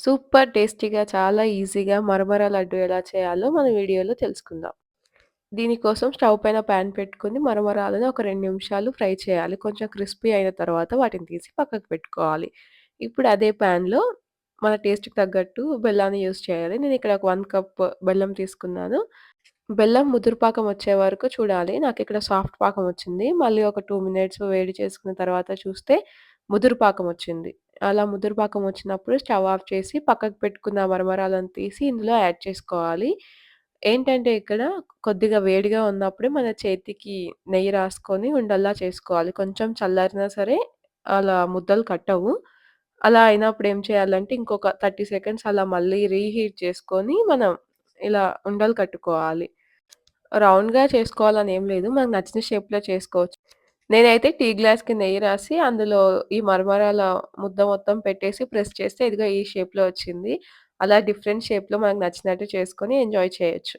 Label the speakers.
Speaker 1: Super టేస్టీగా చాలా ఈజీగా మరమర లడ్డు ఎలా చేయాలో మన వీడియోలో తెలుసుకుందాం. దీనికోసం స్టవ్ పైన పాన్ పెట్టుకొని మరమరాలను ఒక 2 నిమిషాలు ఫ్రై చేయాలి. కొంచెం క్రిస్పీ అయిన తర్వాత వాటిని తీసి పక్కకు పెట్టుకోవాలి. ఇప్పుడు అదే పాన్‌లో మన టేస్ట్‌కి తగ్గట్టు బెల్లాన్ని యూజ్ చేయాలి. నేనిక్కడ ఒక 1 కప్ బెల్లం తీసుకున్నాను. బెల్లం ముదురు పాకం వచ్చే వరకు చూడాలి. నాకిక్కడ సాఫ్ట్ పాకం వచ్చింది. మళ్ళీ ఒక 2 మినిట్స్ వేడి చేసుకున్న తర్వాత చూస్తే ముదురు పాకం వచ్చింది. అలా ముదురు పాకం వచ్చినప్పుడు స్టవ్ ఆఫ్ చేసి పక్కకు పెట్టుకున్న మరమరాలను తీసి ఇందులో యాడ్ చేసుకోవాలి. ఏంటంటే ఇక్కడ కొద్దిగా వేడిగా ఉన్నప్పుడే మన చేతికి నెయ్యి రాసుకొని ఉండల్లా చేసుకోవాలి. కొంచెం చల్లారినా సరే అలా ముద్దలు కట్టవు. అలా అయినప్పుడు ఏం చేయాలంటే ఇంకొక 30 సెకండ్స్ అలా మళ్ళీ రీహీట్ చేసుకొని మనం ఇలా ఉండలు కట్టుకోవాలి. రౌండ్‌గా చేసుకోవాలని ఏం లేదు. మనకు నచ్చిన షేప్‌లో చేసుకోవచ్చు. నేనైతే టీ గ్లాస్‌కి నెయ్యి రాసి అందులో ఈ మరమరాల ముద్ద మొత్తం పెట్టేసి ప్రెస్ చేస్తే ఇదిగో ఈ షేప్‌లో వచ్చింది. అలా డిఫరెంట్ షేప్‌లో మనకు నచ్చినట్టు చేసుకొని ఎంజాయ్ చేయొచ్చు.